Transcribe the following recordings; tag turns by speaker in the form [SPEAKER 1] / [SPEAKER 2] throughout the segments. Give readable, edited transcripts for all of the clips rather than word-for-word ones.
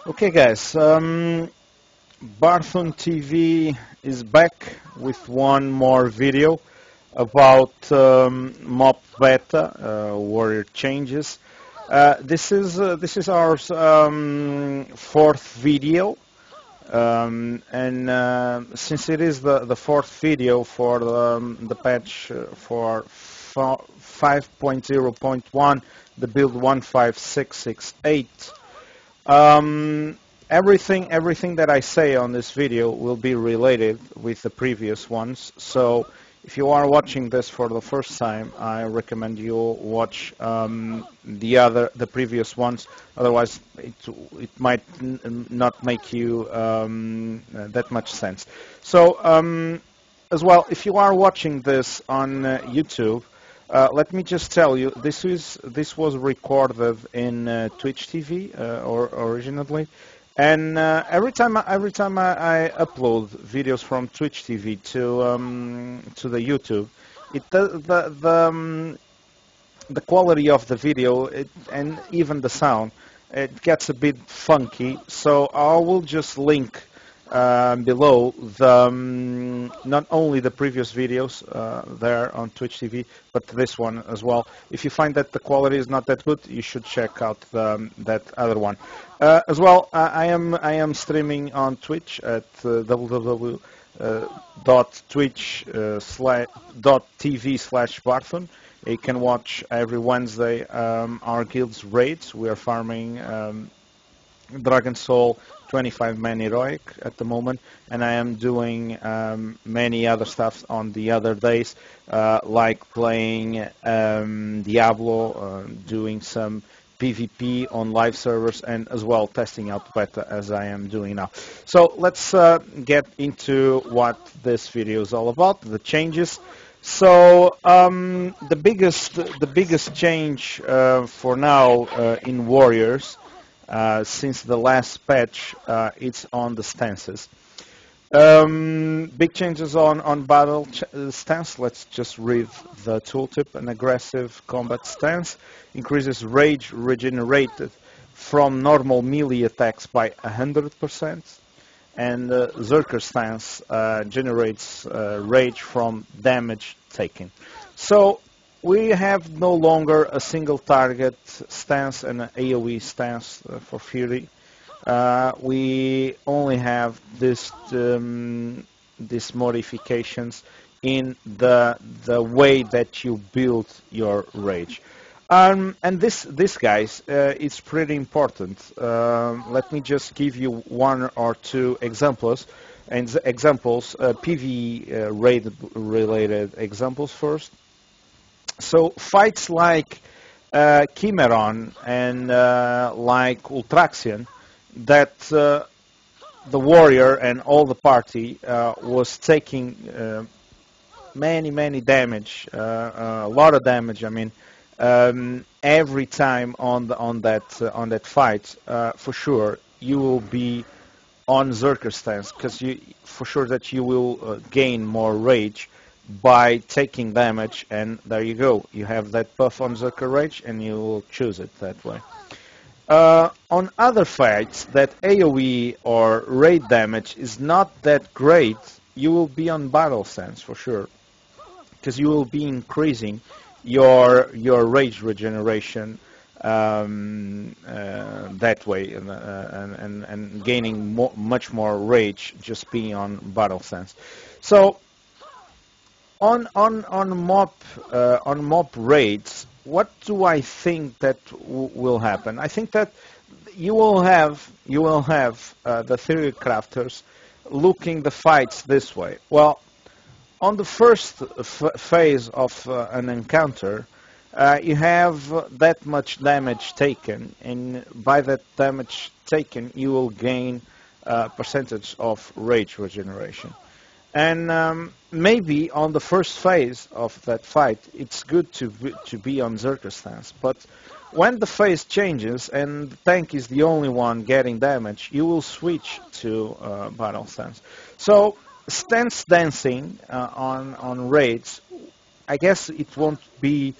[SPEAKER 1] Okay, guys, Barthun TV is back with one more video about MOP beta warrior changes. This is our fourth video, and since it is the fourth video for the patch for 5.0.1, the build 15668. Everything that I say on this video will be related with the previous ones. So if you are watching this for the first time, I recommend you watch the previous ones. Otherwise, it might not make you that much sense. So as well, if you are watching this on YouTube. Let me just tell you, this was recorded in Twitch TV or originally, and every time I upload videos from Twitch TV to the YouTube, the quality of the video and even the sound, it gets a bit funky. So I will just link below not only the previous videos there on Twitch TV, but this one as well. If you find that the quality is not that good, you should check out that other one. As well, I am streaming on Twitch at www.twitch.tv/Barthun. You can watch every Wednesday our guild's raids. We are farming Dragon Soul 25 man heroic at the moment, and I am doing many other stuff on the other days, like playing Diablo, doing some PvP on live servers, and as well testing out beta as I am doing now. So let's get into what this video is all about, the changes. So the biggest change for now in Warriors since the last patch, it's on the stances. Big changes on battle stance. Let's just read the tooltip. An aggressive combat stance increases rage regenerated from normal melee attacks by 100%, and Zerker stance generates rage from damage taken. So we have no longer a single target stance and an AoE stance for Fury. We only have these modifications in the way that you build your rage. And this guys, is pretty important. Let me just give you one or two examples, PvE raid related examples first. So fights like Chimeron and like Ultraxion, that the warrior and all the party was taking many damage, a lot of damage. I mean, every time on that fight, for sure you will be on Zerker stance, because for sure that you will gain more rage by taking damage, and there you go. You have that buff on Zerker Rage, and you will choose it that way. On other fights that AoE or raid damage is not that great, you will be on battle stance for sure, because you will be increasing your rage regeneration that way, and gaining much more rage just being on battle stance. So on mob raids, what do I think that will happen? I think that you will have the theory crafters looking the fights this way. Well, on the first phase of an encounter, you have that much damage taken, and by that damage taken, you will gain percentage of rage regeneration. And maybe on the first phase of that fight, it's good to be on Zerker stance. But when the phase changes and the tank is the only one getting damage, you will switch to battle stance. So stance dancing on raids, I guess it won't be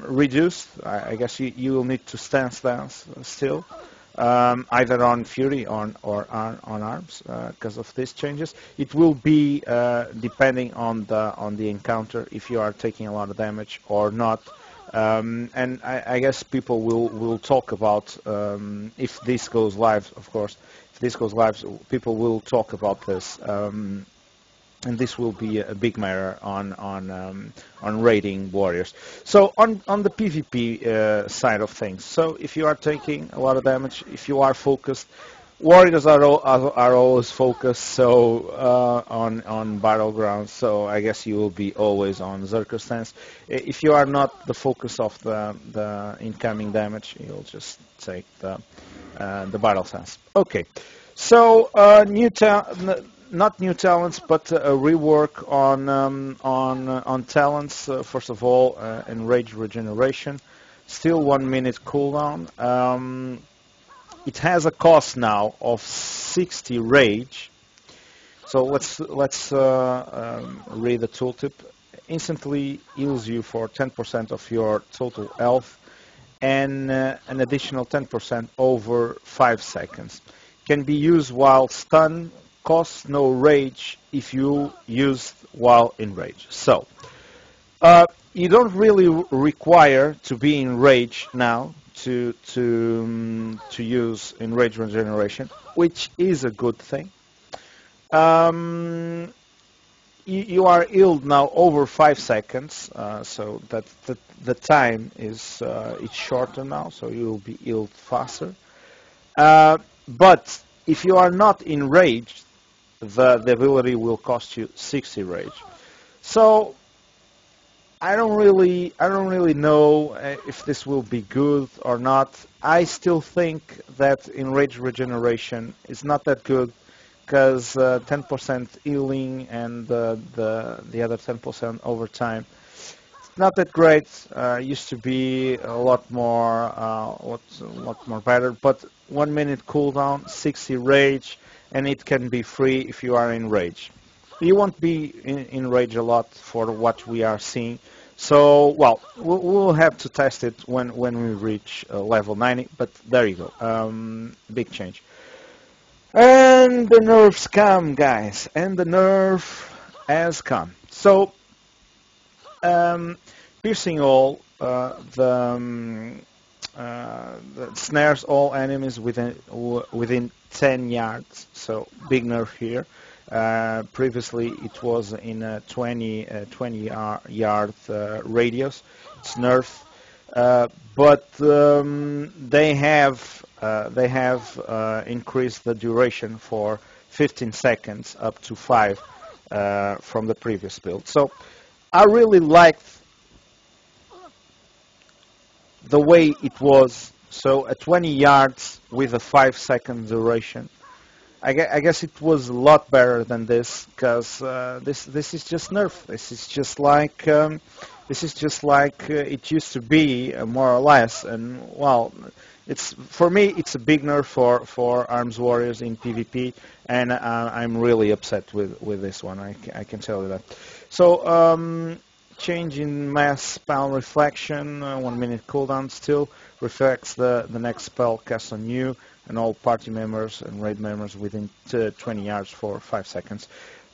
[SPEAKER 1] reduced. I guess you will need to stance down still, either on Fury or on Arms because of these changes. It will be depending on the encounter if you are taking a lot of damage or not. And I guess people will talk about if this goes live, of course. If this goes live, people will talk about this. And this will be a big matter on raiding warriors. So on the PvP side of things, so if you are taking a lot of damage, if you are focused, warriors are always focused. So on battlegrounds, so I guess you will be always on Zerker stance. If you are not the focus of the incoming damage, you'll just take the battle stance. Okay, so not new talents, but a rework on talents. First of all, enrage regeneration, still 1 minute cooldown. It has a cost now of 60 rage. So let's read the tooltip. Instantly heals you for 10% of your total health and an additional 10% over 5 seconds. Can be used while stunned. Costs no rage if you used while in rage. So you don't really require to be in rage now to use enrage regeneration, which is a good thing. You are healed now over 5 seconds, so that the time is it's shorter now, so you will be healed faster. But if you are not enraged, the ability will cost you 60 rage. So I don't really know if this will be good or not. I still think that enrage regeneration is not that good because 10% healing and the other 10% over time. It's not that great. Used to be a lot more better. But 1 minute cooldown, 60 rage, and it can be free if you are in rage. You won't be in rage a lot for what we are seeing. So, well, we'll have to test it when we reach level 90, but there you go. Big change. And the nerfs come, guys, and the nerf has come. So, piercing all, the snares all enemies within 10 yards, so big nerf here. Previously it was in a 20 yard radius. It's nerf, but they have increased the duration for 15 seconds up to 5 from the previous build. So I really liked the way it was. So at 20 yards with a 5-second duration, I guess it was a lot better than this, because this is just nerf. This is just like it used to be, more or less. And well, it's for me it's a big nerf for arms warriors in PvP, and I'm really upset with this one. I can tell you that. So change in mass spell reflection, 1 minute cooldown still, reflects the next spell cast on you and all party members and raid members within 20 yards for 5 seconds.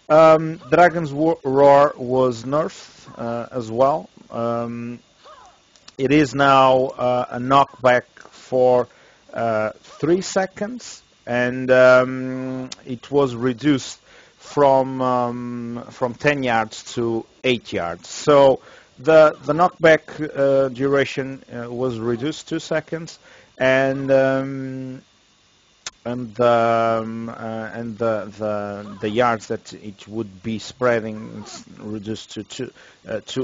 [SPEAKER 1] Dragon's Roar was nerfed as well. It is now a knockback for 3 seconds, and it was reduced from 10 yards to 8 yards. So the knockback duration was reduced 2 seconds, and the yards that it would be spreading reduced to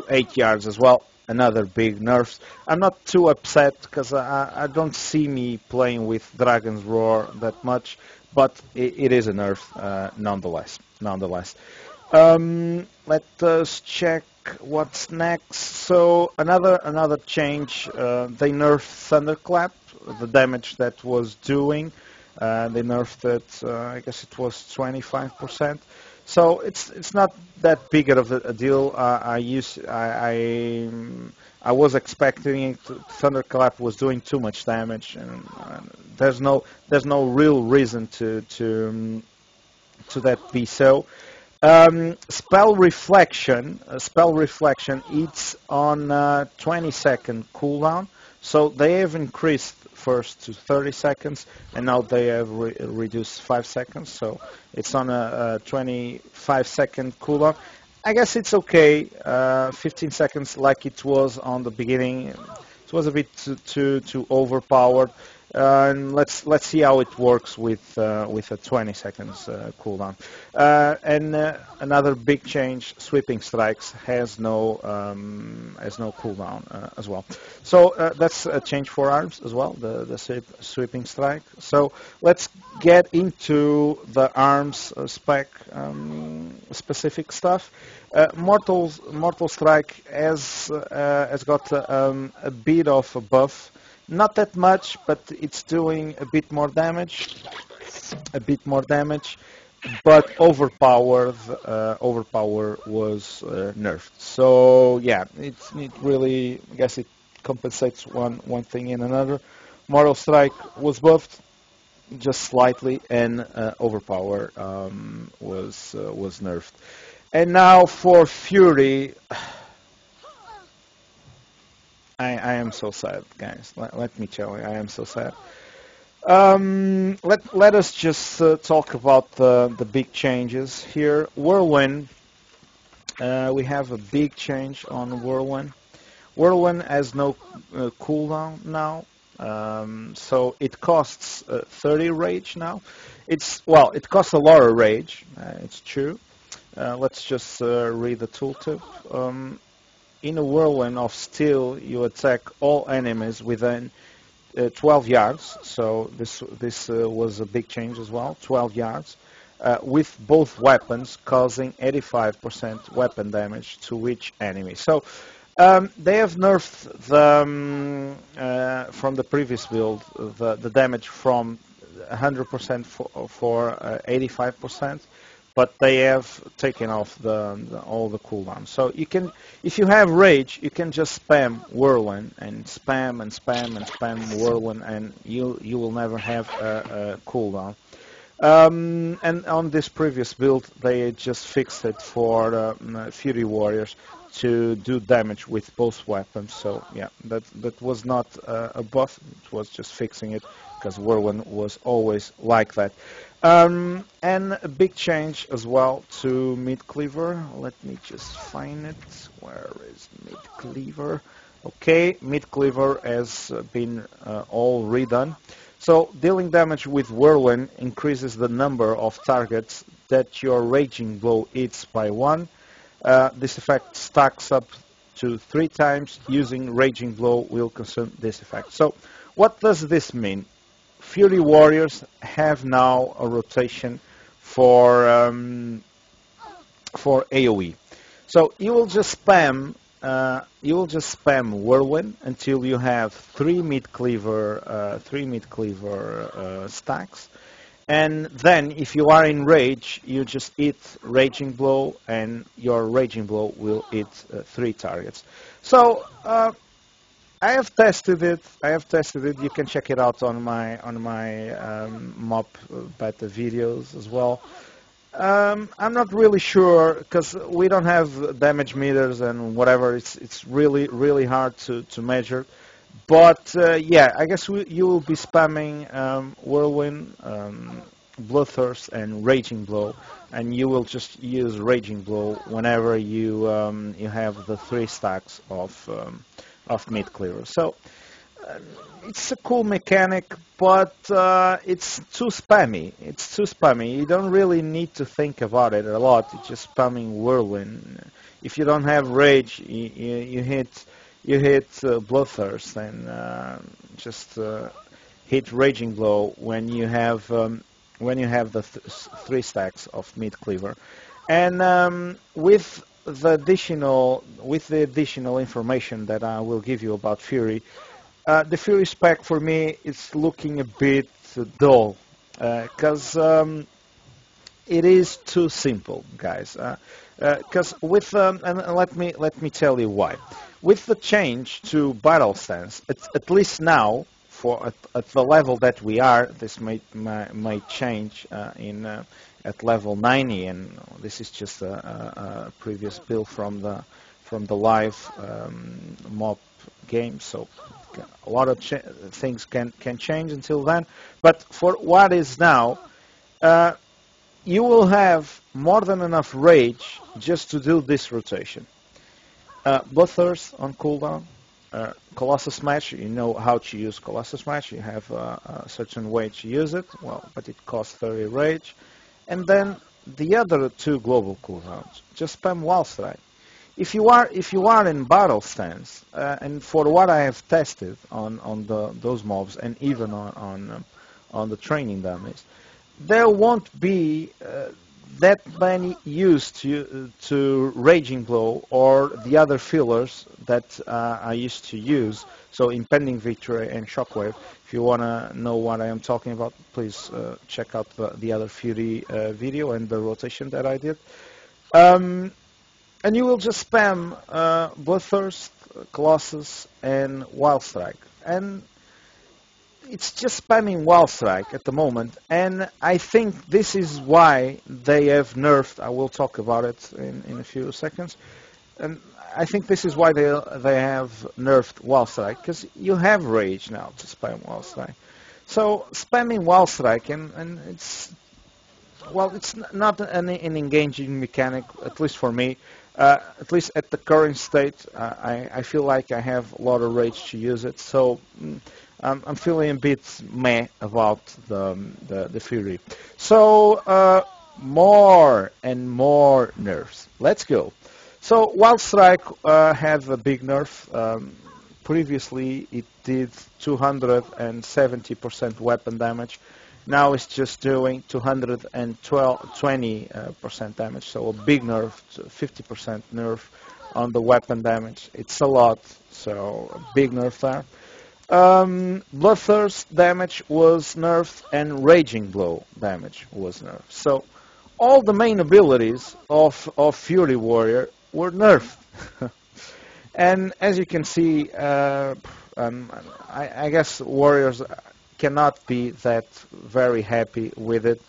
[SPEAKER 1] 8 yards as well. Another big nerfs. I'm not too upset because I don't see me playing with Dragon's Roar that much, but it is a nerf nonetheless. Let us check what's next. So another change. They nerfed Thunderclap, the damage that was doing. They nerfed it. I guess it was 25%. So it's not that big of a deal. I was expecting it. Thunderclap was doing too much damage, and there's no real reason to that be so. Spell reflection, it's on 20-second cooldown. So they have increased first to 30 seconds, and now they have reduced 5 seconds. So it's on a 25-second cooldown. I guess it's okay. 15 seconds, like it was on the beginning. It was a bit too overpowered. And let's see how it works with a 20 seconds cooldown. And another big change: sweeping strikes has no cooldown as well. So that's a change for arms as well. The sweeping strike. So let's get into the arms specific stuff. Mortal Strike has got a bit of a buff. Not that much, but it's doing a bit more damage. But overpower was nerfed. So yeah, it really, I guess it compensates one thing in another. Mortal Strike was buffed just slightly, and overpower was nerfed. And now for Fury. I am so sad, guys. Let me tell you, I am so sad. Let us just talk about the big changes here. Whirlwind, we have a big change on Whirlwind. Whirlwind has no cooldown now, so it costs 30 rage now. It costs a lot of rage. It's true. Let's just read the tooltip. In a whirlwind of steel, you attack all enemies within 12 yards. So this was a big change as well, 12 yards, with both weapons, causing 85% weapon damage to each enemy. So they have nerfed from the previous build the damage from 100% for 85%. But they have taken off all the cooldowns. So you can, if you have rage, you can just spam whirlwind and spam whirlwind, and you will never have a cooldown. And on this previous build, they just fixed it for Fury Warriors to do damage with both weapons. So yeah, that was not a buff. It was just fixing it, because whirlwind was always like that. And a big change as well to Mid Cleaver. Let me just find it. Where is Mid Cleaver? Okay, Mid Cleaver has been all redone. So dealing damage with Whirlwind increases the number of targets that your Raging Blow hits by 1. This effect stacks up to 3 times. Using Raging Blow will consume this effect. So what does this mean? Fury Warriors have now a rotation for AoE. So you will just spam Whirlwind until you have 3 Mid Cleaver stacks, and then if you are in rage, you just hit Raging Blow, and your Raging Blow will hit 3 targets. So I have tested it. You can check it out on my mob beta videos as well. I'm not really sure, because we don't have damage meters and whatever. It's really hard to measure. But yeah, I guess you will be spamming Whirlwind, Bloodthirst, and Raging Blow, and you will just use Raging Blow whenever you have the 3 stacks of Mid Cleaver. So it's a cool mechanic, but it's too spammy. You don't really need to think about it a lot. It's just spamming Whirlwind. If you don't have rage, you hit Bloodthirst, and just hit Raging Blow when you have the 3 stacks of Mid Cleaver. And with the additional information that I will give you about Fury, the Fury spec for me is looking a bit dull, because it is too simple, guys. Because with and let me tell you why. With the change to battle stance, at least now, at the level that we are, this may change at level 90, and this is just a previous build from the live mob game. So a lot of things can change until then. But for what is now. Uh, you will have more than enough rage just to do this rotation. Bloodthirst on cooldown. Colossus Match, you know how to use Colossus Match. You have a certain way to use it, well, but it costs 30 rage. And then the other two global cooldowns. Just spam Wall Strike. If you are in battle stance, and for what I have tested on those mobs and even on the training dummies, there won't be that many used to Raging Blow or the other fillers that I used to use. So Impending Victory and Shockwave. If you want to know what I am talking about, please check out the other Fury video and the rotation that I did. Um, and you will just spam Bloodthirst, Colossus, and Wild Strike. And it's just spamming Wild Strike at the moment, and I think this is why they have nerfed. I will talk about it in a few seconds, and I think this is why they have nerfed Wild Strike, because you have Rage now to spam Wild Strike. So spamming Wild Strike, and it's well, it's not an engaging mechanic, at least for me. At least at the current state, I feel like I have a lot of rage to use it. So I'm feeling a bit meh about the Fury. So more and more nerfs. Let's go. So Wild Strike had a big nerf. Previously, it did 270% weapon damage. Now it's just doing 220% damage, so a big nerf, 50% nerf on the weapon damage. It's a lot, so a big nerf there. Bloodthirst damage was nerfed and Raging Blow damage was nerfed. So all the main abilities of Fury Warrior were nerfed. And as you can see, I guess Warriors cannot be that very happy with it.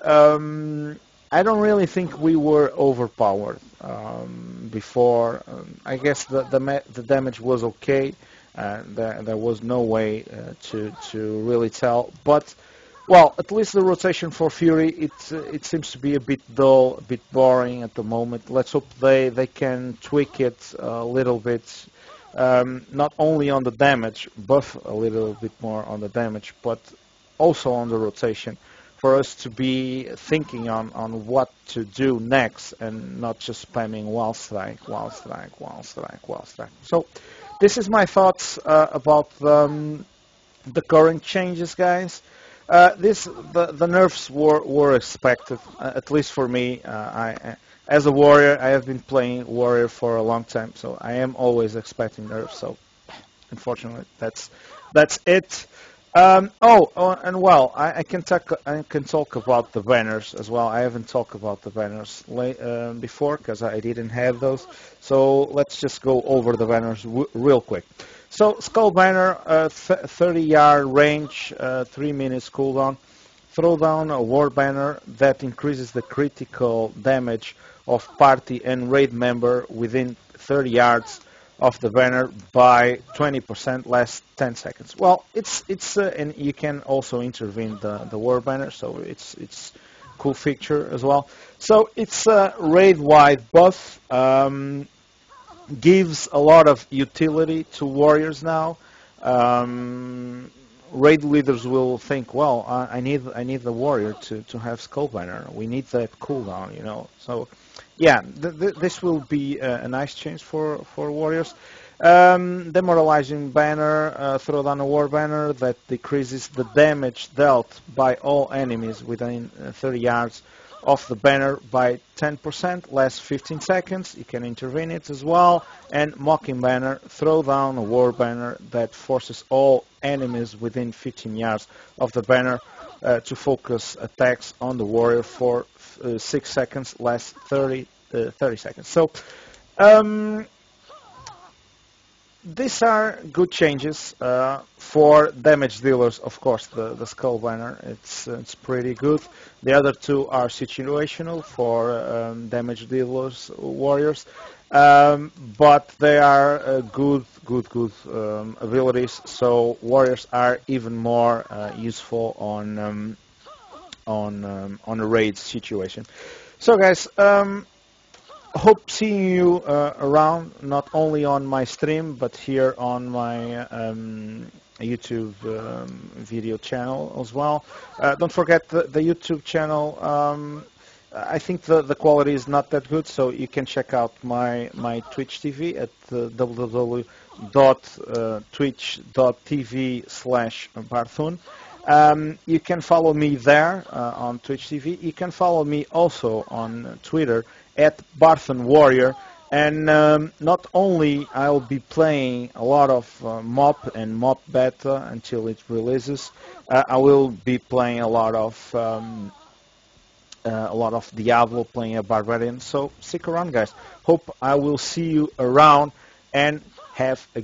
[SPEAKER 1] I don't really think we were overpowered before. I guess the damage was okay. There was no way to really tell. But well, at least the rotation for Fury, it seems to be a bit dull, a bit boring at the moment. Let's hope they can tweak it a little bit. Not only on the damage, buff a little bit more on the damage, but also on the rotation, for us to be thinking on what to do next and not just spamming Wild Strike, Wild Strike, Wild Strike, Wild Strike. So this is my thoughts about the current changes, guys. The nerfs were expected, at least for me. As a warrior, I have been playing warrior for a long time, so I am always expecting nerfs. So, unfortunately, that's it. And well, I can talk about the banners as well. I haven't talked about the banners before because I didn't have those. So let's just go over the banners real quick. So Skull Banner, 30-yard range, 3 minutes cooldown. Throw down a War Banner that increases the critical damage of party and raid member within 30 yards of the banner by 20%, last 10 seconds. Well, it's and you can also intervene the War Banner, so it's cool feature as well. So it's a raid-wide buff. Gives a lot of utility to warriors now. Raid leaders will think, well, I need the warrior to have Skull Banner. We need that cooldown, you know. So, yeah, this will be a nice change for warriors. Demoralizing Banner, throw down a War Banner that decreases the damage dealt by all enemies within 30 yards of the banner by 10%, lasts 15 seconds. You can intervene it as well. And Mocking Banner, throw down a War Banner that forces all enemies within 15 yards of the banner to focus attacks on the warrior for 6 seconds lasts 30 seconds. So um, these are good changes for damage dealers. Of course, the skull banner, it's pretty good. The other two are situational for damage dealers, warriors, but they are good abilities. So warriors are even more useful on a raid situation. So guys. Hope seeing you around, not only on my stream, but here on my YouTube video channel as well. Don't forget the YouTube channel. I think the quality is not that good, so you can check out my Twitch TV at www.twitch.tv/Barthun. You can follow me there on Twitch TV. You can follow me also on Twitter at Barthun Warrior. And not only I'll be playing a lot of MOP and MOP beta until it releases, I will be playing a lot of Diablo, playing a Barbarian. So stick around, guys. Hope I will see you around, and have a